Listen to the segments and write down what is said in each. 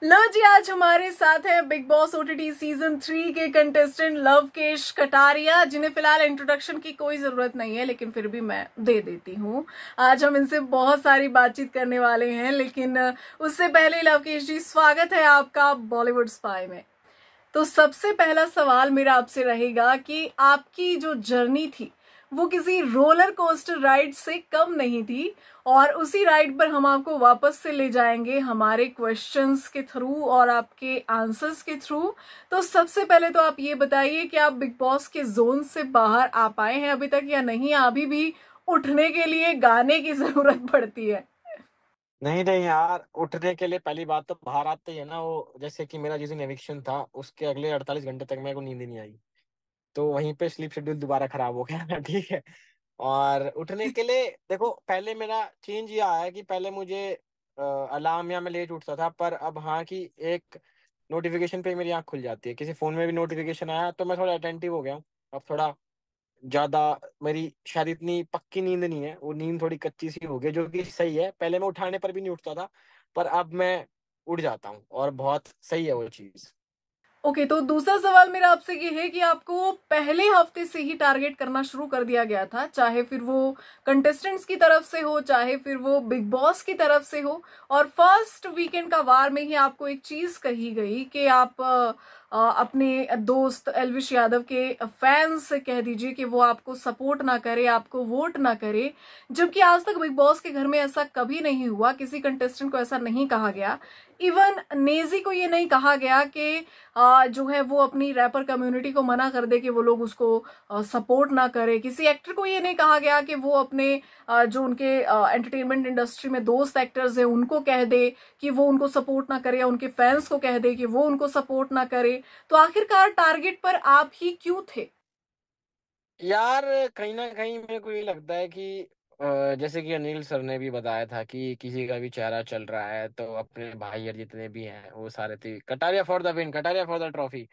लो जी, आज हमारे साथ है बिग बॉस ओटीटी सीजन 3 के कंटेस्टेंट लवकेश कटारिया, जिन्हें फिलहाल इंट्रोडक्शन की कोई जरूरत नहीं है, लेकिन फिर भी मैं दे देती हूँ। आज हम इनसे बहुत सारी बातचीत करने वाले हैं, लेकिन उससे पहले लवकेश जी, स्वागत है आपका बॉलीवुड स्पाई में। तो सबसे पहला सवाल मेरा आपसे रहेगा कि आपकी जो जर्नी थी वो किसी रोलर कोस्टर राइड से कम नहीं थी, और उसी राइड पर हम आपको वापस से ले जाएंगे हमारे क्वेश्चंस के थ्रू और आपके आंसर्स के थ्रू। तो सबसे पहले तो आप ये बताइए कि आप बिग बॉस के जोन से बाहर आ पाए हैं अभी तक या नहीं, अभी भी उठने के लिए गाने की जरूरत पड़ती है? नहीं नहीं यार, उठने के लिए पहली बात तो बाहर आते ही है ना, वो जैसे कि मेरा जिस दिन एविक्शन था उसके अगले 48 घंटे तक मेरे को नींद ही नहीं आई। तो वहीं पे स्लीप शेड्यूल दोबारा खराब हो गया। ठीक है। और उठने के लिए देखो, पहले मेरा चेंज ये आया कि पहले मुझे अलार्म या मैं लेट उठता था, पर अब हाँ कि एक नोटिफिकेशन पे मेरी आंख खुल जाती है, किसी फोन में भी नोटिफिकेशन आया तो मैं थोड़ा अटेंटिव हो गया हूँ। अब थोड़ा ज्यादा मेरी शायद इतनी पक्की नींद नहीं है, वो नींद थोड़ी कच्ची सी हो गई, जो कि सही है। पहले मैं उठाने पर भी नहीं उठता था, पर अब मैं उठ जाता हूँ और बहुत सही है वो चीज। ओके, तो दूसरा सवाल मेरा आपसे ये है कि आपको पहले हफ्ते से ही टारगेट करना शुरू कर दिया गया था, चाहे फिर वो कंटेस्टेंट्स की तरफ से हो, चाहे फिर वो बिग बॉस की तरफ से हो, और फर्स्ट वीकेंड का वार में ही आपको एक चीज कही गई कि आप अपने दोस्त एलविश यादव के फैंस से कह दीजिए कि वो आपको सपोर्ट ना करे, आपको वोट ना करे। जबकि आज तक बिग बॉस के घर में ऐसा कभी नहीं हुआ, किसी कंटेस्टेंट को ऐसा नहीं कहा गया। इवन नेजी को ये नहीं कहा गया कि जो है वो अपनी रैपर कम्युनिटी को मना कर दे कि वो लोग उसको सपोर्ट ना करे। किसी एक्टर को ये नहीं कहा गया कि वो अपने जो उनके एंटरटेनमेंट इंडस्ट्री में दोस्त एक्टर्स हैं उनको कह दे कि वो उनको सपोर्ट ना करे, या उनके फैंस को कह दे कि वो उनको सपोर्ट ना करे। तो आखिरकार टारगेट पर आप ही क्यों थे? यार, कहीं ना कहीं मेरे को ये लगता है कि जैसे कि अनिल सर ने भी बताया था कि किसी का भी चेहरा चल रहा है तो अपने भाई और जितने भी हैं वो सारे थे, Kataria for the win, Kataria for the trophy.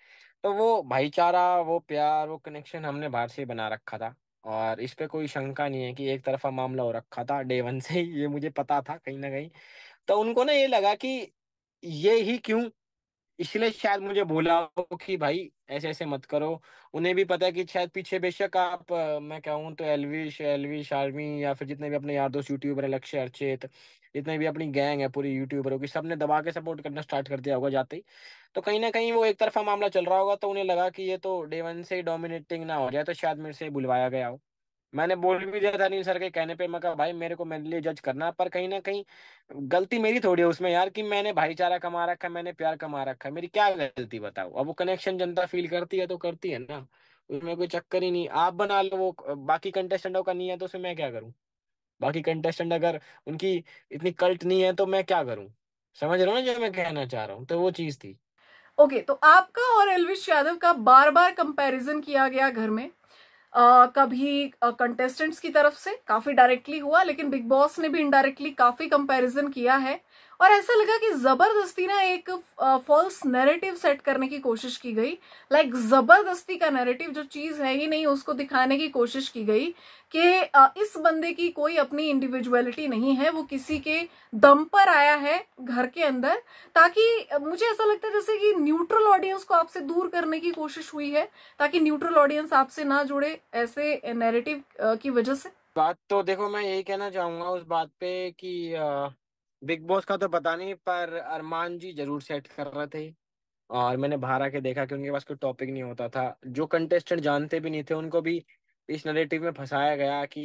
तो वो भाईचारा, वो प्यार, वो कनेक्शन हमने बाहर से ही बना रखा था। और इस पे कोई शंका नहीं है कि एक तरफा मामला हो रखा था डे वन से ही, ये मुझे पता था कहीं ना कहीं। तो उनको ना ये लगा कि ये ही क्यों, इसलिए शायद मुझे बोला हो कि भाई ऐसे ऐसे मत करो। उन्हें भी पता है कि शायद पीछे बेशक आप मैं कहूँ तो एलविश एलविश आर्मी या फिर जितने भी अपने यार दोस्त यूट्यूबर है, लक्ष्य अर्चित, जितने भी अपनी गैंग है पूरी यूट्यूबरों की, सबने दबा के सपोर्ट करना स्टार्ट कर दिया होगा जाते ही। तो कहीं ना कहीं वो एक तरफा मामला चल रहा होगा, तो उन्हें लगा कि ये तो डे वन से ही डोमिनेटिंग ना हो जाए, तो शायद मेरे से बुलवाया गया हो। मैंने बोल भी दिया था अनिल सर के कहने पे, मैं कहा भाई मेरे को मेरे लिए जज करना, पर कहीं ना कहीं गलती मेरी थोड़ी है उसमें यार, कि मैंने भाईचारा कमा रखा है, मैंने प्यार कमा रखा है, मेरी क्या गलती बताओ। अब वो कनेक्शन जनता फील करती है तो करती है ना, उसमें कोई चक्कर ही नहीं। आप बना लो, वो बाकी कंटेस्टेंटों का नहीं है तो उसमें मैं क्या करूं। बाकी कंटेस्टेंट अगर उनकी इतनी कल्ट नहीं है तो मैं क्या करूं। समझ रहे हो ना जो मैं कहना चाह रहा हूँ, तो वो चीज थी। ओके, तो आपका और एलविश यादव का बार बार कंपैरिजन किया गया घर में। कभी कंटेस्टेंट्स की तरफ से काफी डायरेक्टली हुआ, लेकिन बिग बॉस ने भी इनडायरेक्टली काफी कंपैरिजन किया है। और ऐसा लगा कि जबरदस्ती ना एक फॉल्स नैरेटिव सेट करने की कोशिश की गई। लाइक जबरदस्ती का नैरेटिव, जो चीज है ही नहीं, उसको दिखाने की कोशिश की गई कि इस बंदे की कोई अपनी इंडिविजुअलिटी नहीं है, वो किसी के दम पर आया है घर के अंदर। ताकि मुझे ऐसा लगता है जैसे कि न्यूट्रल ऑडियंस को आपसे दूर करने की कोशिश हुई है, ताकि न्यूट्रल ऑडियंस आपसे ना जुड़े ऐसे नैरेटिव की वजह से। बात तो देखो, मैं यही कहना चाहूंगा उस बात पे कि बिग बॉस का तो पता नहीं, पर अरमान जी जरूर सेट कर रहे थे। और मैंने बाहर आके देखा कि उनके पास कोई टॉपिक नहीं होता था, जो कंटेस्टेंट जानते भी नहीं थे उनको भी इस नैरेटिव में फंसाया गया कि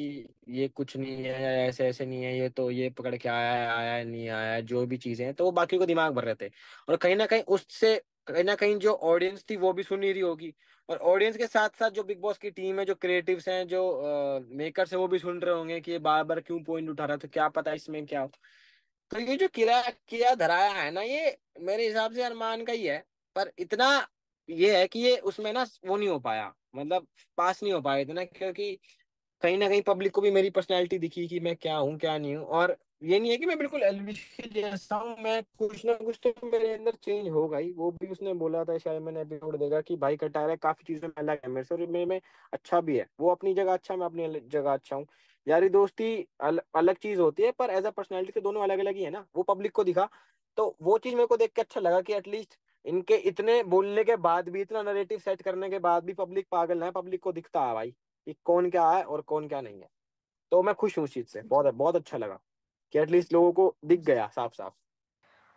ये कुछ नहीं है, ऐसे ऐसे नहीं है, ये तो ये पकड़ के आया है नहीं आया है, जो भी चीजें हैं, तो वो बाकी को दिमाग भर रहे थे। और कहीं ना कहीं उससे कहीं ना कहीं जो ऑडियंस थी वो भी सुन ही रही होगी। और ऑडियंस के साथ साथ जो बिग बॉस की टीम है, जो क्रिएटिव्स हैं, जो मेकर्स है, वो भी सुन रहे होंगे कि ये बार बार क्यों पॉइंट उठा रहा है, तो क्या पता इसमें क्या हो। तो ये जो किया किया धराया है ना, ये मेरे हिसाब से अरमान का ही है। पर इतना ये है कि ये उसमें ना वो नहीं हो पाया, मतलब पास नहीं हो पाया इतना, क्योंकि कहीं ना कहीं पब्लिक को भी मेरी पर्सनैलिटी दिखी कि मैं क्या हूँ क्या नहीं हूँ। और ये नहीं है कि मैं बिल्कुल एलविश के जैसा हूँ, मैं कुछ ना कुछ तो मेरे अंदर चेंज होगा ही। वो भी उसने बोला था शायद, मैंने एपिसोड देखा कि भाई कटारा काफी चीजों में अलग है मेरे से, और मेरे में अच्छा भी है। वो अपनी जगह अच्छा, मैं अपनी जगह अच्छा हूँ। यारी दोस्ती अलग चीज होती है, पर एज अ पर्सनैलिटी तो दोनों अलग अलग ही है ना। वो पब्लिक को दिखा, तो वो चीज मेरे को देख के अच्छा लगा कि एटलीस्ट इनके इतने बोलने के बाद भी, इतना नैरेटिव सेट करने के बाद भी पब्लिक पागल ना है, पब्लिक को दिखता है भाई कि कौन क्या है और कौन क्या नहीं है। तो मैं खुश हूँ उस चीज से, बहुत बहुत अच्छा लगा कि एटलीस्ट लोगों को दिख गया साफ साफ।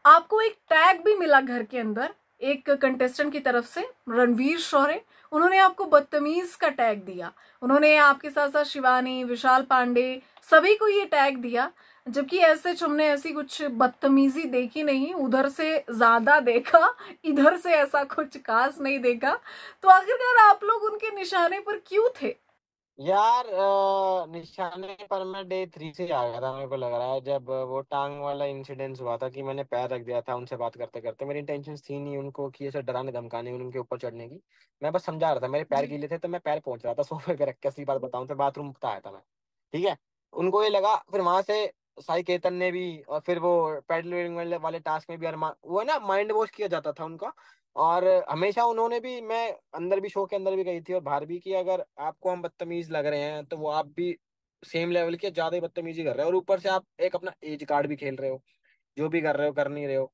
आपको एक टैग भी मिला घर के अंदर एक कंटेस्टेंट की तरफ से, रणवीर शौर्य। उन्होंने आपको बदतमीज का टैग दिया। उन्होंने आपके साथ साथ शिवानी, विशाल पांडे, सभी को ये टैग दिया। जबकि ऐसे हमने ऐसी कुछ बदतमीजी देखी नहीं, उधर से ज्यादा देखा, इधर से ऐसा कुछ खास नहीं देखा। तो आखिरकार आप लोग उनके निशाने पर क्यों थे? यार निशाने पर मैं डे 3 से आ गया था। मेरे को लग रहा है जब वो टांग वाला इंसिडेंस हुआ था कि मैंने पैर रख दिया था उनसे बात करते करते। मेरी इंटेंशन थी नहीं उनको कि ऐसे डराने धमकाने, उनके ऊपर चढ़ने की। मैं बस समझा रहा था, मेरे पैर जी। गीले थे तो मैं पैर पहुंच रहा था सोफे पे रख के। असली बात बताऊं तो बाथरूम तक आया था मैं, ठीक है। उनको ये लगा, फिर वहां से साई केतन ने भी, और फिर वो पैडलिंग वाले टास्क में भी अरमा वो है ना, माइंड वॉश किया जाता था उनका। और हमेशा उन्होंने भी, मैं अंदर भी, शो के अंदर भी कही थी और बाहर भी, कि अगर आपको हम बदतमीज लग रहे हैं तो वो आप भी सेम लेवल के ज्यादा ही बदतमीजी कर रहे हो, और ऊपर से आप एक अपना एज कार्ड भी खेल रहे हो। जो भी कर रहे हो, कर नहीं रहे हो।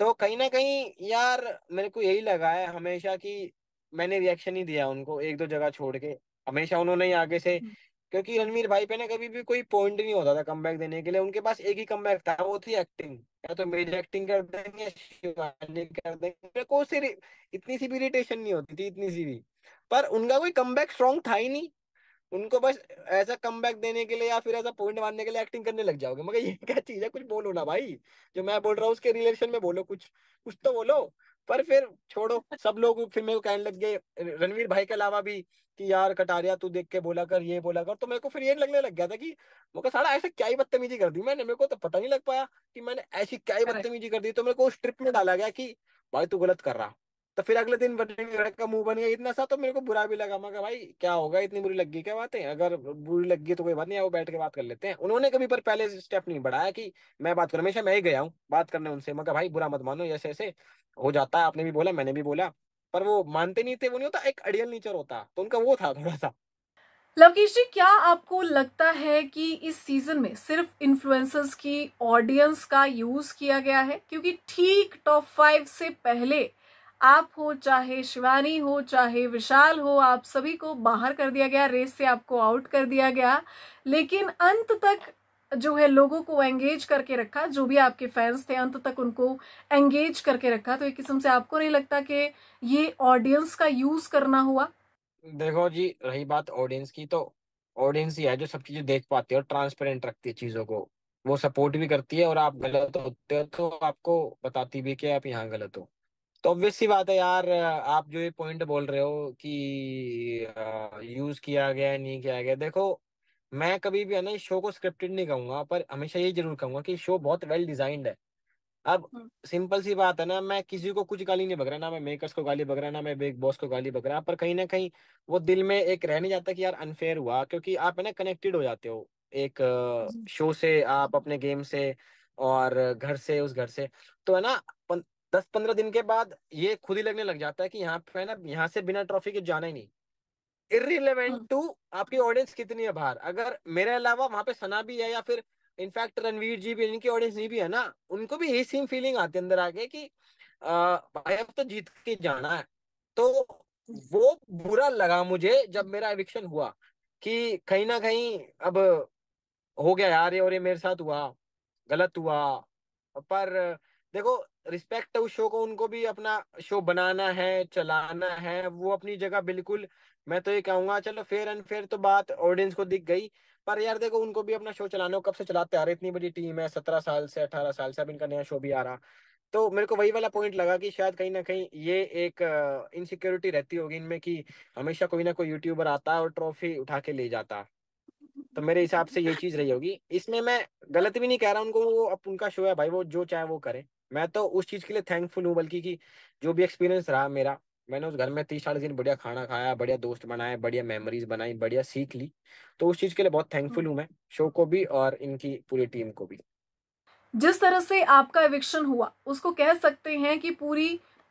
तो कहीं ना कहीं यार मेरे को यही लगा है हमेशा कि मैंने रिएक्शन ही दिया उनको एक दो जगह छोड़ के। हमेशा उन्होंने ही आगे से, क्योंकि रणवीर भाई पे ना कभी भी कोई पॉइंट नहीं होता था कमबैक देने के लिए। उनके पास एक ही कमबैक था, वो थी एक्टिंग। या तो मेरी एक्टिंग कर देंगे या शिवानी कर देंगे। मेरे को उससे इतनी सी भी इरिटेशन नहीं होती थी, इतनी सी भी। पर उनका कोई कमबैक स्ट्रांग था ही नहीं। उनको बस ऐसा कमबैक देने के लिए या फिर ऐसा पॉइंट मारने के लिए एक्टिंग करने लग जाओगे। मगर ये क्या चीज है, कुछ बोलो ना भाई। जो मैं बोल रहा हूँ उसके रिलेशन में बोलो, कुछ कुछ तो बोलो। पर फिर छोड़ो, सब लोग फिर मेरे को कहने लग गए, रणवीर भाई के अलावा भी, कि यार कटारिया तू देख के बोला कर, ये बोला कर। तो मेरे को फिर ये लगने लग गया था कि मेरे को साला ऐसा क्या ही बदतमीजी कर दी मैंने। मेरे को तो पता नहीं लग पाया कि मैंने ऐसी क्या ही करेक्ट। बदतमीजी कर दी। तो मेरे को उस ट्रिप में डाला गया कि भाई तू गलत कर रहा। तो फिर अगले दिन रणवीर का मुंह बन गया इतना सा, तो मेरे को बुरा भी लगा। मैं कहा भाई क्या होगा, इतनी बुरी लग गई क्या बात है? अगर बुरी लग गई तो कोई बात नहीं, आओ बैठ के बात कर लेते हैं। उन्होंने कभी पर पहले स्टेप नहीं बढ़ाया कि मैं बात करूं। हमेशा मैं ही गया हूँ बात करने उनसे। मैं कहा भाई बुरा मत मानो, ऐसे ऐसे हो जाता है। आपने भी बोला, मैंने भी बोला। पर वो मानते नहीं थे। वो नहीं होता एक अड़ियल नेचर होता, तो उनका वो था थोड़ा सा। लवकीश जी, क्या आपको लगता है कि इस सीजन में सिर्फ इन्फ्लुएंसर्स की ऑडियंस का यूज किया गया है? क्योंकि ठीक टॉप 5 से पहले आप हो, चाहे शिवानी हो, चाहे विशाल हो, आप सभी को बाहर कर दिया गया, रेस से आपको आउट कर दिया गया। लेकिन अंत तक जो है लोगों को एंगेज करके रखा, जो भी आपके फैंस थे अंत तक उनको एंगेज करके रखा। तो एक किस्म से आपको नहीं लगता कि ये ऑडियंस का यूज करना हुआ? देखो जी, रही बात ऑडियंस की, तो ऑडियंस ही है जो सब चीजें देख पाती है और ट्रांसपेरेंट रखती है चीजों को। वो सपोर्ट भी करती है, और आप गलत होते हो तो आपको बताती भी है कि आप यहाँ गलत हो। तो ऑब्वियस सी बात है यार, आप जो ये पॉइंट बोल रहे हो कि यूज किया गया है, नहीं किया गया। देखो, मैं कभी भी है ना इस शो को स्क्रिप्टेड नहीं कहूंगा, पर हमेशा ये जरूर कहूंगा कि शो बहुत वेल डिजाइंड है। अब सिंपल सी बात है ना, मैं किसी को कुछ गाली नहीं बक रहा, ना मैं मेकर्स को गाली बक रहा, ना मैं बिग बॉस को गाली बक रहा। पर कहीं ना कहीं वो दिल में एक रह नहीं जाता कि यार अनफेयर हुआ, क्योंकि आप है ना कनेक्टेड हो जाते हो एक शो से, आप अपने गेम से, और घर से, उस घर से। तो है ना 10-15 दिन के बाद ये खुद ही लगने लग जाता है कि यहाँ पे है ना, यहाँ से बिना ट्रॉफी के जाना ही नहीं। इरिलेवेंट टू आपकी ऑडियंस कितनी है बाहर। अगर मेरे अलावा वहां पे सना भी है, या फिर इनफैक्ट रणवीर जी भी, इनकी ऑडियंस नहीं भी है ना, उनको भी यही सेम फीलिंग आती है अंदर आके कि भाई अब तो जीत के जाना है। तो वो बुरा लगा मुझे जब मेरा एविक्शन हुआ, कि कहीं ना कहीं अब हो गया यार ये, और ये मेरे साथ हुआ, गलत हुआ। पर देखो, रिस्पेक्ट है उस शो को, उनको भी अपना शो बनाना है, चलाना है, वो अपनी जगह बिल्कुल। मैं तो ये कहूंगा, चलो फेयर एंड फेयर तो बात ऑडियंस को दिख गई। पर यार देखो, उनको भी अपना शो चलाना हो, कब से चलाते आ रहे, इतनी बड़ी टीम है, 17 साल से, 18 साल से। अब इनका नया शो भी आ रहा। तो मेरे को वही वाला पॉइंट लगा कि शायद कहीं ना कहीं ये एक इनसिक्योरिटी रहती होगी इनमें, कि हमेशा कोई ना कोई यूट्यूबर आता है और ट्रॉफी उठा के ले जाता। तो मेरे हिसाब से ये चीज रही होगी। इसमें मैं गलत भी नहीं कह रहा उनको, वो अब उनका शो है भाई, वो जो चाहे वो करे। मैं तो उस चीज के लिए थैंकफुल हूँ, बल्कि कि जो भी एक्सपीरियंस रहा मेरा, मैंने उस घर में 30-40 दिन बढ़िया खाना खाया, बढ़िया दोस्त बनाए, बढ़िया मेमोरीज बनाई, बढ़िया सीख ली। तो उस चीज के लिए बहुत थैंकफुल हूँ मैं, शो को भी और इनकी पूरी टीम को भी। जिस तरह से आपका एविक्शन हुआ, उसको कह सकते हैं कि पूरी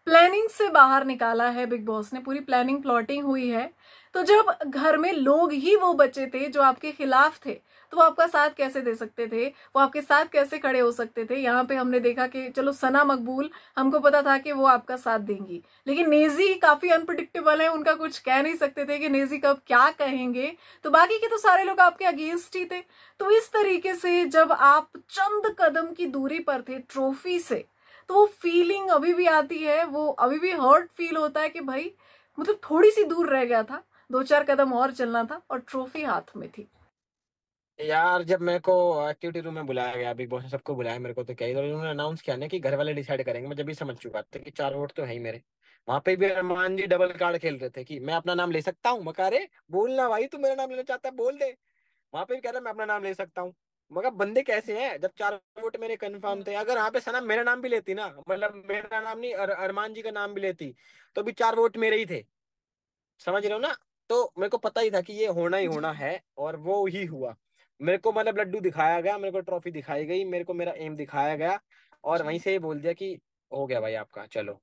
प्लानिंग से बाहर निकाला है बिग बॉस ने, पूरी प्लानिंग प्लॉटिंग हुई है। तो जब घर में लोग ही वो बचे थे जो आपके खिलाफ थे, तो वो आपका साथ कैसे दे सकते थे, वो आपके साथ कैसे खड़े हो सकते थे? यहाँ पे हमने देखा कि चलो सना मकबूल, हमको पता था कि वो आपका साथ देंगी, लेकिन नेजी काफी अनप्रडिक्टेबल है, उनका कुछ कह नहीं सकते थे कि नेजी कब क्या कहेंगे। तो बाकी के तो सारे लोग आपके अगेंस्ट ही थे। तो इस तरीके से जब आप चंद कदम की दूरी पर थे ट्रॉफी से, तो वो फीलिंग अभी भी आती है, वो अभी भी हर्ट फील होता है कि भाई मतलब थोड़ी सी दूर रह गया था, 2-4 कदम और चलना था और ट्रॉफी हाथ में थी। यार जब मेरे को एक्टिविटी रूम में बुलाया गया, बिग बॉस ने सबको बुलाया, मेरे को तो क्या ही, तो उन्होंने अनाउंस किया ना कि घर वाले डिसाइड करेंगे, मैं जब भी समझ चुका था कि 4 वोट तो है ही मेरे। वहां पे भी अरमान जी डबल कार्ड खेल रहे थे कि मैं अपना नाम ले सकता हूँ, मका रे बोलना भाई, तू मेरा नाम लेना चाहता है बोल दे। वहां पे भी कह रहा मैं अपना नाम ले सकता हूँ। मगर बंदे कैसे हैं, जब 4 वोट मेरे कंफर्म थे, अगर वहां पे सना मेरा नाम भी लेती ना, मतलब मेरा नाम नहीं अरमान जी का नाम भी लेती, तो भी 4 वोट मेरे ही थे। समझ रहे हो ना? तो मेरे को पता ही था कि ये होना ही जी। होना है, और वो ही हुआ। मेरे को मतलब लड्डू दिखाया गया, मेरे को ट्रॉफी दिखाई गई, मेरे को मेरा एम दिखाया गया, और वहीं जी। से ही बोल दिया कि हो गया भाई आपका, चलो।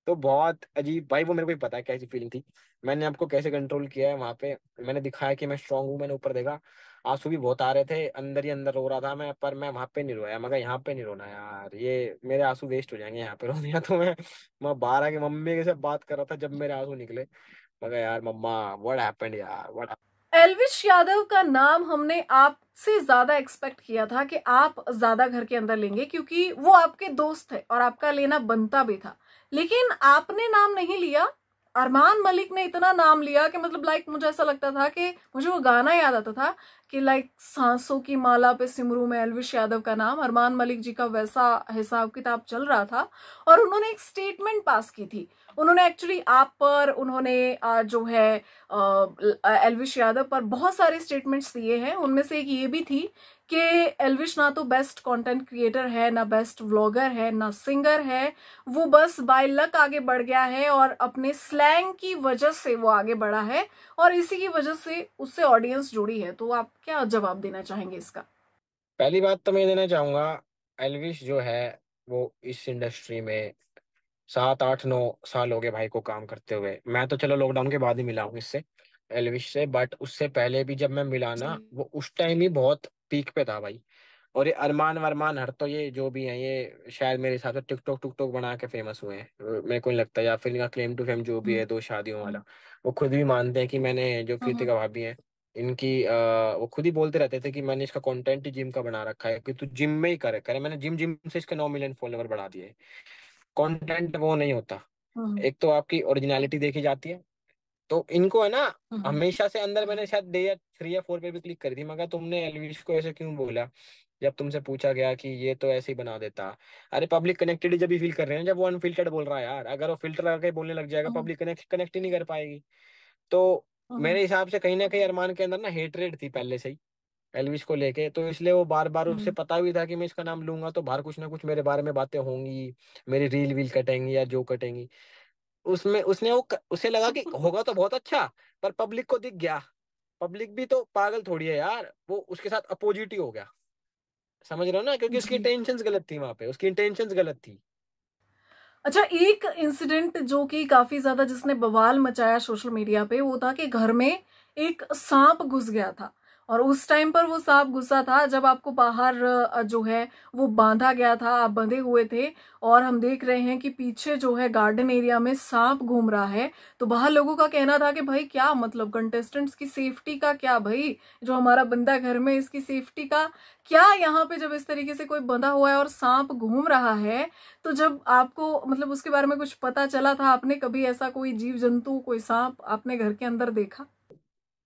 तो बहुत अजीब भाई, वो मेरे को भी पता है कैसी फीलिंग थी। मैंने आपको कैसे कंट्रोल किया है वहां पे, मैंने दिखाया कि मैं स्ट्रांग हूँ। मैंने ऊपर देखा, आंसू भी बहुत आ रहे थे, अंदर ही अंदर रो रहा था मैं, पर मैं वहां पे नहीं रोया। मगर यहाँ पे नहीं रोना यार, ये मेरे आंसू वेस्ट हो जाएंगे यहाँ पे रो दिया तो मैं बाहर आके मम्मी के साथ बात कर रहा था जब मेरे आंसू निकले। मगर यार मम्मा, व्हाट हैपेंड यार, व्हाट। एल्विश यादव का नाम हमने आपसे ज्यादा एक्सपेक्ट किया था कि आप ज्यादा घर के अंदर लेंगे, क्योंकि वो आपके दोस्त थे और आपका लेना बनता भी था। लेकिन आपने नाम नहीं लिया, अरमान मलिक ने इतना नाम लिया कि मतलब लाइक मुझे ऐसा लगता था कि मुझे वो गाना याद आता था कि लाइक सांसों की माला पे सिमरू में एल्विश यादव का नाम, अरमान मलिक जी का वैसा हिसाब किताब चल रहा था। और उन्होंने एक स्टेटमेंट पास की थी, उन्होंने एक्चुअली आप पर, उन्होंने जो है एल्विश यादव पर बहुत सारे स्टेटमेंट्स दिए हैं। उनमें से एक ये भी थी कि एल्विश ना तो बेस्ट कंटेंट क्रिएटर है, ना बेस्ट व्लॉगर है, ना सिंगर है, वो बस बाय लक आगे बढ़ गया है और अपने स्लैंग की वजह से वो आगे बढ़ा है, और इसी की वजह से उससे ऑडियंस जुड़ी है। तो आप क्या जवाब देना चाहेंगे इसका? पहली बात तो मैं देना चाहूंगा, एल्विश जो है वो इस इंडस्ट्री में 7 8 9 साल हो गए भाई को काम करते हुए। मैं तो चलो लॉकडाउन के बाद ही मिला हूँ इससे, एल्विश से, बट उससे पहले भी जब मैं मिला जी। ना, वो उस टाइम ही बहुत पीक पे था भाई। और ये अरमान वरमान हर, तो ये जो भी हैं ये शायद मेरे हिसाब से टिकटॉक टुकटॉक बना के फेमस हुए हैं, मेरे को नहीं लगता। या फिर इनका क्लेम टू फेम जो भी हम्म। है 2 शादियों वाला, वो खुद भी मानते हैं कि मैंने, जो हम्म। कृतिका भाभी हैं इनकी वो खुद ही बोलते रहते थे कि मैंने इसका कंटेंट ही जिम का बना रखा है, कि तू जिम में ही करे करे, मैंने जिम जिम से इसके 9 मिलियन फॉलोवर बढ़ा दिए। कंटेंट वो नहीं होता, हम्म। एक तो आपकी ओरिजिनलिटी देखी जाती है। तो इनको है ना, हम्म। हमेशा से अंदर, मैंने शायद डे या 3 या 4 पे भी क्लिक करी थी, मगर तुमने एलविश को ऐसे क्यों बोला? जब तुमसे पूछा गया कि ये तो ऐसे ही बना देता। अरे पब्लिक कनेक्टेड जब भी फील कर रहे हैं, जब वो अनफिल्टर्ड बोल रहा है यार, अगर वो फिल्टर लगा के बोलने लग जाएगा, हम्म। पब्लिक कनेक्ट कनेक्ट ही नहीं कर पाएगी। तो हम्म। मेरे हिसाब से कहीं ना कहीं अरमान के अंदर ना हेटरेट थी पहले से ही एलविश को लेके, तो इसलिए वो बार बार, उससे हम्म। पता भी था कि मैं इसका नाम लूंगा तो बाहर कुछ ना कुछ मेरे बारे में बातें होंगी, मेरी रील वील कटेंगी या जो कटेंगी। उसमें उसने उसे लगा कि होगा तो बहुत अच्छा, पर पब्लिक को दिख गया। पब्लिक भी तो पागल थोड़ी है यार, वो उसके साथ अपोजिट ही हो गया। समझ रहे हो ना? क्योंकि उसकी जी। इंटेंशंस गलत थी, वहां पे उसकी इंटेंशंस गलत थी। अच्छा, एक इंसिडेंट जो कि काफी ज्यादा जिसने बवाल मचाया सोशल मीडिया पे, वो था कि घर में एक सांप घुस गया था। और उस टाइम पर वो सांप घुसा था जब आपको बाहर जो है वो बांधा गया था, आप बंधे हुए थे, और हम देख रहे हैं कि पीछे जो है गार्डन एरिया में सांप घूम रहा है। तो बाहर लोगों का कहना था कि भाई क्या मतलब, कंटेस्टेंट्स की सेफ्टी का क्या भाई, जो हमारा बंदा घर में, इसकी सेफ्टी का क्या? यहाँ पे जब इस तरीके से कोई बंधा हुआ है और सांप घूम रहा है, तो जब आपको मतलब उसके बारे में कुछ पता चला था, आपने कभी ऐसा कोई जीव जंतु, कोई सांप आपने घर के अंदर देखा?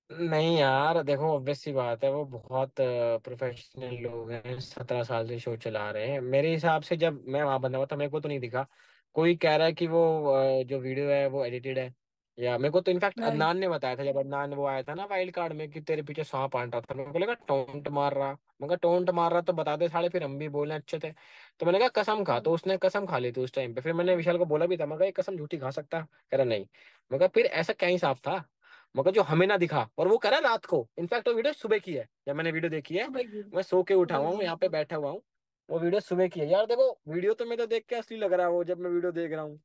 नहीं यार देखो, ऑब्वियस सी बात है, वो बहुत प्रोफेशनल लोग हैं, 17 साल से शो चला रहे हैं। मेरे हिसाब से जब मैं वहां बंदा हुआ था, मेरे को तो नहीं दिखा। कोई कह रहा है कि वो जो वीडियो है वो एडिटेड है, या मेरे को तो इनफैक्ट नहीं। अदनान ने बताया था, जब अदनान वो आया था ना वाइल्ड कार्ड में, कि तेरे पीछे सांप आंट रहा था, मेरे को लगा टोंट मार रहा। मगर टोंट मार रहा तो बता दे साले, फिर हम भी बोले अच्छे थे। तो मैंने कहा कसम खा, तो उसने कसम खा ली थी उस टाइम पे। फिर मैंने विशाल को बोला भी था, मगर ये कसम झूठी खा सकता? कह रहा नहीं। मगर फिर ऐसा क्या ही सांप था, मगर जो हमें ना दिखा, और वो करा रात को। इनफैक्ट वो वीडियो सुबह की है, जब मैंने वीडियो देखी है, सुबह की। मैं सो के उठा हुआ हूँ, यहाँ पे बैठा हुआ हूँ। वो वीडियो सुबह की है यार। देखो वीडियो तो मैं तो देख के असली लग रहा है वो, जब मैं वीडियो देख रहा हूँ।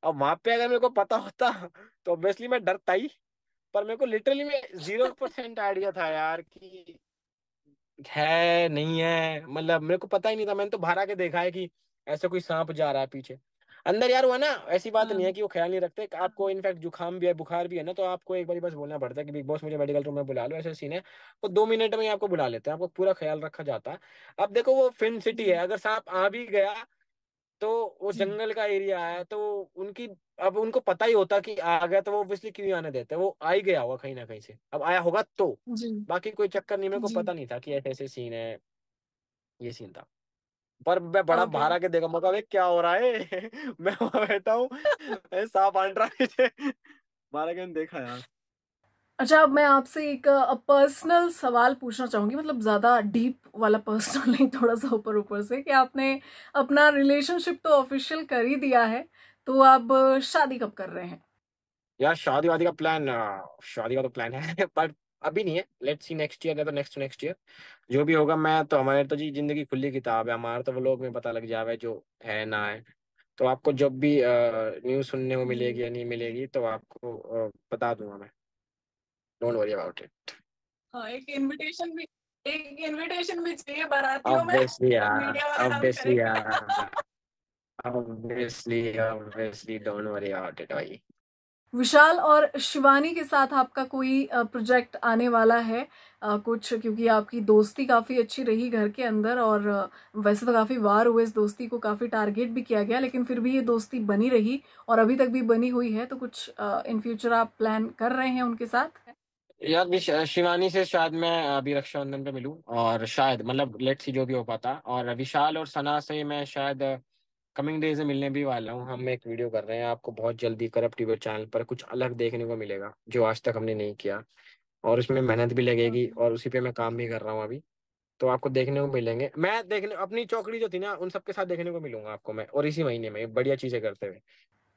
अब वहां पे अगर मेरे को पता होता तो ऑब्वियसली मैं डरता ही। पर मेरे को लिटरली में 0% आइडिया था यार कि है नहीं है, मतलब मेरे को पता ही नहीं था। मैंने तो बाहर आके देखा है कि ऐसे कोई सांप जा रहा है पीछे। अंदर यार हुआ ना, ऐसी बात नहीं है कि वो ख्याल नहीं रखते। आपको इनफैक्ट जुकाम भी है, बुखार भी है ना, तो आपको एक बार बस बोलना पड़ता है कि बिग बॉस मुझे मेडिकल रूम में बुला लो, ऐसे सीन है। वो 2 मिनट में ही आपको बुला लेते हैं, आपको पूरा ख्याल रखा जाता है। अब देखो वो फिल्म सिटी है, अगर सांप आ भी गया तो वो जंगल का एरिया है, तो उनकी, अब उनको पता ही होता कि आ गया तो वो ऑब्वियसली क्यों आने देते, वो आ ही गया होगा कहीं ना कहीं से, अब आया होगा तो। जी बाकी कोई चक्कर नहीं, मेरे को जी। पता नहीं था कि ऐसे ऐसे सीन है, ये सीन था। पर मैं बड़ा ओके। बाहर आके देखा, मौका क्या हो रहा है मैं वहां बैठा हूँ, सांप आंट रहा है पीछे। बाहर आके मैंने देखा यार। अच्छा, अब मैं आपसे एक पर्सनल सवाल पूछना चाहूंगी, मतलब ज्यादा डीप वाला पर्सनल नहीं, थोड़ा सा ऊपर ऊपर से, कि आपने अपना रिलेशनशिप तो ऑफिशियल कर ही दिया है, तो आप शादी कब कर रहे हैं? यार शादी वादी का प्लान, शादी का तो प्लान है पर अभी नहीं है। लेट्स सी नेक्स्ट ईयर, या तो नेक्स्ट नेक्स्ट ईयर जो भी होगा। मैं तो, हमारे तो जी जिंदगी खुली किताब है, हमारा तो व्लॉग में पता लग जावे जो है ना है। तो आपको जब भी न्यूज़ सुनने को मिलेगी या नहीं मिलेगी तो आपको बता दूंगा मैं। Don't worry about it. हाँ, एक इनविटेशन भी चाहिए बारातियों में, ऑब्वियसली यार, मीडिया वाले हेल्प ऑब्वियसली करेंगे। यार, obviously obviously don't worry about it भाई। विशाल और शिवानी के साथ आपका कोई प्रोजेक्ट आने वाला है कुछ? क्योंकि आपकी दोस्ती काफी अच्छी रही घर के अंदर, और वैसे तो काफी वार हुए इस दोस्ती को, काफी टारगेट भी किया गया, लेकिन फिर भी ये दोस्ती बनी रही और अभी तक भी बनी हुई है। तो कुछ इन फ्यूचर आप प्लान कर रहे हैं उनके साथ? यार शिवानी से शायद मैं अभी रक्षाबंधन पे मिलूं, और शायद मतलब लेट्स सी जो भी हो पाता। और विशाल और सना से मैं शायद कमिंग डेज में मिलने भी वाला हूँ। हम एक वीडियो कर रहे हैं, आपको बहुत जल्दी करप टीवी चैनल पर कुछ अलग देखने को मिलेगा जो आज तक हमने नहीं किया। और उसमें मेहनत भी लगेगी, और उसी पे मैं काम भी कर रहा हूँ अभी। तो आपको देखने को मिलेंगे, मैं देखने अपनी चौकड़ी जो थी ना उन सबके साथ देखने को मिलूंगा आपको मैं, और इसी महीने में बढ़िया चीजें करते हुए।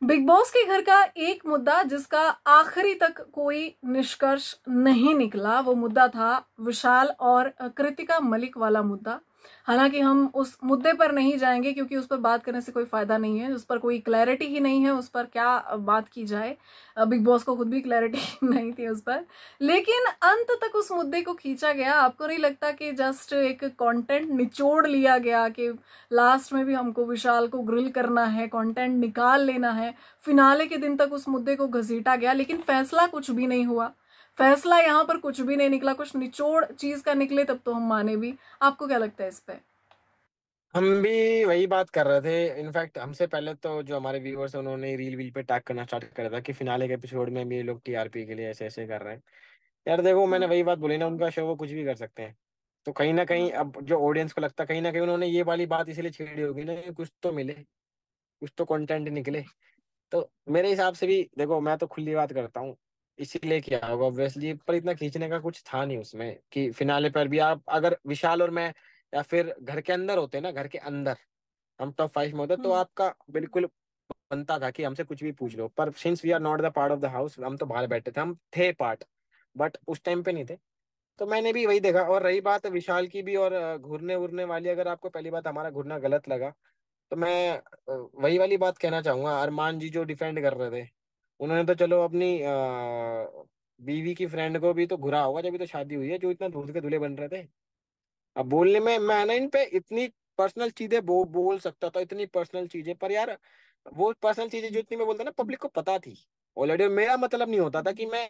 बिग बॉस के घर का एक मुद्दा जिसका आखिरी तक कोई निष्कर्ष नहीं निकला, वो मुद्दा था विशाल और कृतिका मलिक वाला मुद्दा। हालांकि हम उस मुद्दे पर नहीं जाएंगे क्योंकि उस पर बात करने से कोई फायदा नहीं है, उस पर कोई क्लैरिटी ही नहीं है, उस पर क्या बात की जाए। बिग बॉस को खुद भी क्लैरिटी नहीं थी उस पर, लेकिन अंत तक उस मुद्दे को खींचा गया। आपको नहीं लगता कि जस्ट एक कंटेंट निचोड़ लिया गया, कि लास्ट में भी हमको विशाल को ग्रिल करना है, कंटेंट निकाल लेना है, फिनाले के दिन तक उस मुद्दे को घसीटा गया, लेकिन फैसला कुछ भी नहीं हुआ। फैसला यहाँ पर कुछ भी नहीं निकला, कुछ निचोड़ चीज का निकले तब तो हम माने भी। आपको क्या लगता है इस पे? हम भी वही बात कर रहे थे। इनफैक्ट हमसे पहले तो जो हमारे व्यूअर्स हैं उन्होंने रील वील पे टैग करना स्टार्ट कर था कि फिनाले के एपिसोड में भी ये लोग टीआरपी के लिए ऐसे ऐसे कर रहे हैं। यार देखो, मैंने वही बात बोली ना, उनका शो, वो कुछ भी कर सकते हैं। तो कहीं ना कहीं अब जो ऑडियंस को लगता है, कहीं ना कहीं उन्होंने ये वाली बात इसलिए छेड़ी होगी ना कि कुछ तो मिले, कुछ तो कंटेंट निकले। तो मेरे हिसाब से भी देखो, मैं तो खुली बात करता हूँ, इसीलिए किया होगा ऑब्वियसली। पर इतना खींचने का कुछ था नहीं उसमें कि फिनाले पर भी आप अगर विशाल और मैं या फिर घर के अंदर होते ना, घर के अंदर हम टॉप 5 में होते, तो आपका बिल्कुल बनता था कि हमसे कुछ भी पूछ लो। पर since we are not the part of the house, हम तो बाहर बैठे थे, हम थे पार्ट बट उस टाइम पे नहीं थे। तो मैंने भी वही देखा। और रही बात विशाल की भी और घूरने उड़ने वाली, अगर आपको पहली बात हमारा घूरना गलत लगा तो मैं वही वाली बात कहना चाहूंगा। अरमान जी जो डिफेंड कर रहे थे, उन्होंने तो चलो अपनी बीवी की फ्रेंड को भी तो घुरा होगा, जब भी तो शादी हुई है, जो इतना दूध के दूल्हे बन रहे थे। अब बोलने में मैं ना इन पे इतनी पर्सनल चीजें बोल सकता था, इतनी पर्सनल चीजें, पर यार वो पर्सनल चीजें जो इतनी मैं बोलता ना, पब्लिक को पता थी ऑलरेडी। मेरा मतलब नहीं होता था कि मैं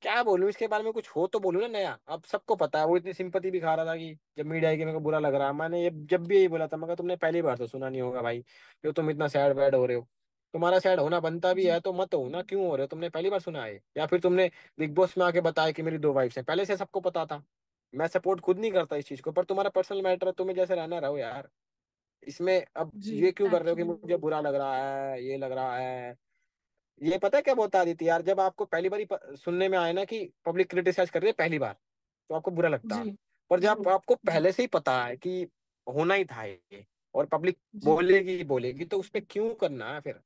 क्या बोलूं इसके बारे में, कुछ हो तो बोलूं ना नया। अब सबको पता है। वो इतनी सिंपैथी भी खा रहा था कि जब मीडिया आई कि मेरे को बुरा लग रहा है, मैंने ये जब भी यही बोला था, मगर तुमने पहली बार तो सुना नहीं होगा भाई, जो तुम इतना सैड वैड हो रहे हो। तुम्हारा सैड होना बनता भी है तो मत हो ना, क्यों हो रहे हो? तुमने पहली बार सुना है, या फिर तुमने बिग बॉस में आके बताया कि मेरी 2 वाइफ्स हैं? पहले से सबको पता था। मैं सपोर्ट खुद नहीं करता इस चीज को, पर तुम्हारा पर्सनल मैटर है, तुम्हें जैसे रहना रहो यार। इसमें अब जी ये क्यों कर रहे हो कि एक्चुअली। मुझे बुरा लग रहा है, ये लग रहा है? ये पता है क्या बोलता आदित्य यार, जब आपको पहली बार सुनने में आए ना कि पब्लिक क्रिटिसाइज कर रही है पहली बार, तो आपको बुरा लगता है। जी पर जब आपको पहले से ही पता है कि होना ही था ये, और पब्लिक जी। बोलेगी ही बोलेगी, तो उस पर क्यों करना है फिर?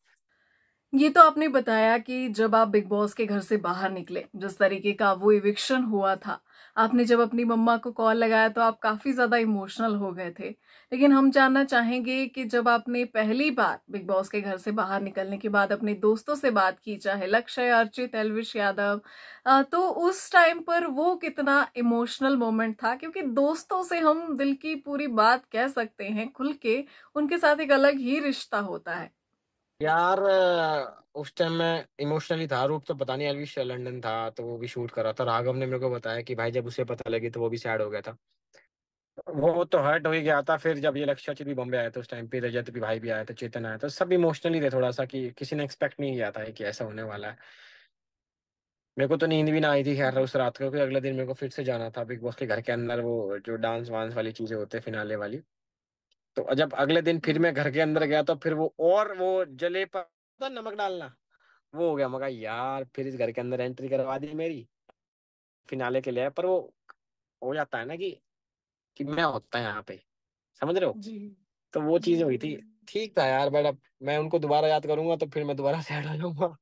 ये तो आपने बताया कि जब आप बिग बॉस के घर से बाहर निकले, जिस तरीके का वो इविक्शन हुआ था, आपने जब अपनी मम्मा को कॉल लगाया तो आप काफी ज्यादा इमोशनल हो गए थे। लेकिन हम जानना चाहेंगे कि जब आपने पहली बार बिग बॉस के घर से बाहर निकलने के बाद अपने दोस्तों से बात की, चाहे लक्ष्य, अर्चित, एल्विश यादव, तो उस टाइम पर वो कितना इमोशनल मोमेंट था? क्योंकि दोस्तों से हम दिल की पूरी बात कह सकते हैं खुल के, उनके साथ एक अलग ही रिश्ता होता है। यार उस टाइम मैं इमोशनली था। रूप तो पता नहीं, एलविश लंदन था तो वो भी शूट कर रहा था। राघव ने मेरे को बताया कि भाई जब उसे पता लगी तो वो भी सैड हो गया था। वो तो हर्ट हो ही गया था। फिर जब ये लक्ष्य भी बॉम्बे आया था उस टाइम पे, रजत भी भाई भी आया था, चेतन आया था, सब इमोशनली थे थोड़ा सा, कि किसी ने एक्सपेक्ट नहीं किया था कि ऐसा होने वाला है। मेरे को तो नींद भी ना आई थी खैर उस रात को, क्योंकि अगले दिन मेरे को फिर से जाना था बिग बॉस के घर के अंदर, वो जो डांस वांस वाली चीजें होते हैं फिनाले वाली। तो जब अगले दिन फिर मैं घर के अंदर गया तो फिर वो, और वो जले पर नमक डालना, वो हो गया। मगर यार फिर इस घर के अंदर एंट्री करवा दी मेरी फिनाले के लिए। पर वो हो जाता है ना कि मैं होता है यहाँ पे, समझ रहे हो। जी। तो वो चीज हुई थी। ठीक था यार, बट अब मैं उनको दोबारा याद करूंगा तो फिर मैं दोबारा सैड हो जाऊंगा।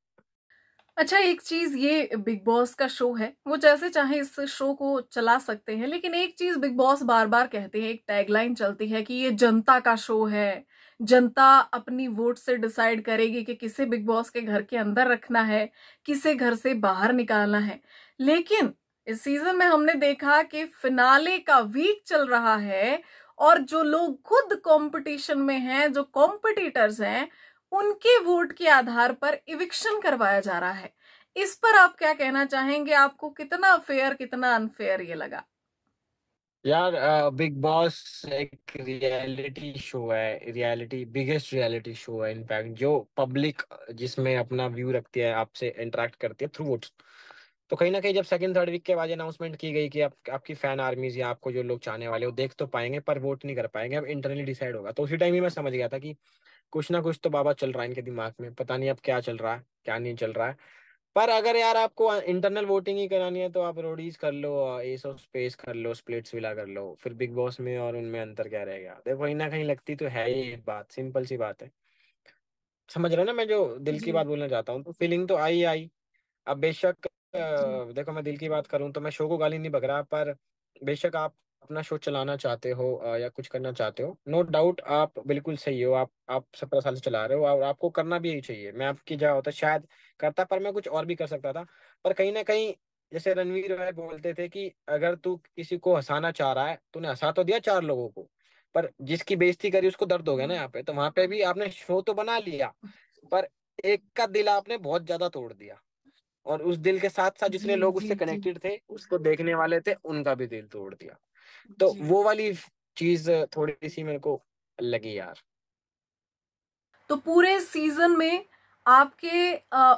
अच्छा, एक चीज, ये बिग बॉस का शो है, वो जैसे चाहे इस शो को चला सकते हैं, लेकिन एक चीज बिग बॉस बार बार कहते हैं, एक टैगलाइन चलती है कि ये जनता का शो है। जनता अपनी वोट से डिसाइड करेगी कि किसे बिग बॉस के घर के अंदर रखना है, किसे घर से बाहर निकालना है। लेकिन इस सीजन में हमने देखा कि फिनाले का वीक चल रहा है, और जो लोग खुद कंपटीशन में हैं, जो कॉम्पिटिटर्स हैं, उनके वोट के आधार पर इविक्शन करवाया जा रहा है। इस पर आप क्या कहना चाहेंगे? आपको कितना फेयर, कितना अनफेयर ये लगा? यार बिग बॉस एक रियलिटी शो है, रियलिटी बिगेस्ट रियलिटी शो है इनफैक्ट, जो पब्लिक जिसमें अपना व्यू रखती है, आपसे इंटरेक्ट करती है थ्रू वोट्स। तो कहीं ना कहीं जब सेकंड थर्ड वीक के बाद अनाउंसमेंट की गई कि आपकी फैन आर्मीज या आपको जो लोग चाहने वाले वो देख तो पाएंगे पर वोट नहीं कर पाएंगे, अब इंटरनली डिसाइड होगा, तो उसी टाइम ही मैं समझ गया था कि कुछ ना कुछ तो बाबा चल रहा है इनके दिमाग में, पता नहीं अब क्या चल रहा है क्या नहीं चल रहा है। पर अगर यार आपको इंटरनल वोटिंग ही करानी है तो आप रोडीज कर लो, एस ऑफ स्पेस कर लो, स्प्लिट्स विला कर लो, फिर बिग बॉस में और उनमें अंतर क्या रहेगा? देखो कहीं ना कहीं लगती तो है ही एक बात, सिंपल सी बात है। समझ रहे हो ना मैं जो दिल की जी। बात बोलना चाहता हूँ? तो फीलिंग तो आई। अब बेशक जी। देखो मैं दिल की बात करूं तो मैं शो को गाली नहीं बक रहा, पर बेशक आप अपना शो चलाना चाहते हो या कुछ करना चाहते हो, नो डाउट आप बिल्कुल सही हो। आप 17 साल से चला रहे हो और आपको करना भी यही चाहिए। मैं आपकी जगह होता शायद करता, पर मैं कुछ और भी कर सकता था। पर कहीं ना कहीं जैसे रणवीर भाई बोलते थे कि अगर तू किसी को हंसाना चाह रहा है, तूने हंसा तो दिया चार लोगों को, पर जिसकी बेइज्जती करी उसको दर्द हो गया ना यहाँ पे। तो वहां पे भी आपने शो तो बना लिया, पर एक का दिल आपने बहुत ज्यादा तोड़ दिया। और उस दिल के साथ साथ जी। जितने लोग जी। उससे जी। कनेक्टेड थे, उसको देखने वाले थे, उनका भी दिल तोड़ दिया। तो जी। वो वाली चीज थोड़ी सी मेरे को लगी यार। तो पूरे सीजन में आपके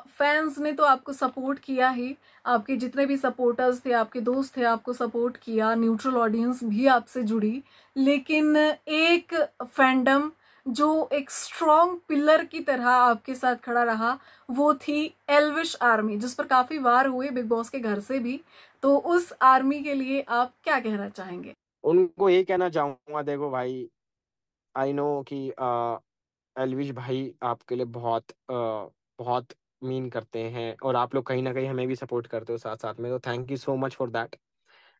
फैंस ने तो आपको सपोर्ट किया ही, आपके जितने भी सपोर्टर्स थे, आपके दोस्त थे, आपको सपोर्ट किया, न्यूट्रल ऑडियंस भी आपसे जुड़ी। लेकिन एक फैंडम जो एक स्ट्रॉन्ग पिलर की तरह आपके साथ खड़ा रहा, वो थी एल्विश आर्मी, जिस पर काफी वार हुए बिग बॉस के घर से भी। तो उस आर्मी के लिए आप क्या कहना चाहेंगे? उनको यही कहना चाहूंगा, देखो भाई, आई नो कि एलविश भाई आपके लिए बहुत बहुत मीन करते हैं, और आप लोग कहीं ना कहीं हमें भी सपोर्ट करते हो साथ साथ में, तो thank you so much for that.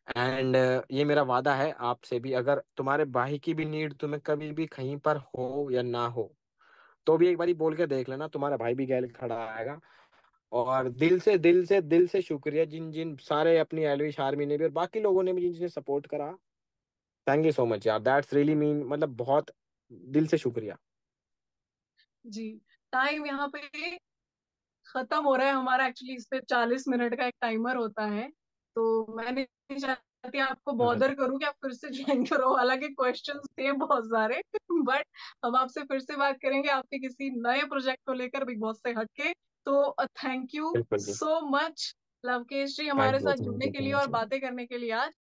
And ये मेरा वादा है आपसे भी, अगर तुम्हारे भाई की भी नीड तुम्हें कभी भी कहीं पर हो या ना हो, तो भी एक बारी बोल के देख लेना, तुम्हारा भाई भी गैल खड़ा आएगा। और दिल से शुक्रिया जिन जिन सारे अपनी एलविश आर्मी ने भी और बाकी लोगों ने भी जिनसे सपोर्ट करा। थैंक यू सो मच यार, दैट्स रियली मीन, मतलब बहुत दिल से शुक्रिया। जी। टाइम यहाँ पे खत्म हो रहा है हमारा। एक्चुअली इस पे 40 मिनट का एक टाइमर होता है, तो मैं नहीं चाहती आपको हाँ, बॉदर करूं कि आप फिर से ज्वाइन करो, हालांकि क्वेश्चंस थे बहुत सारे। बट हम आपसे फिर से बात करेंगे आपके किसी नए प्रोजेक्ट को लेकर बिग बॉस से हटके। तो थैंक यू बिल्कुल जी। सो मच लवकेश जी, थैंक हमारे यू साथ थैंक जुड़ने यू के सो लिए और मच। बातें करने के लिए आज।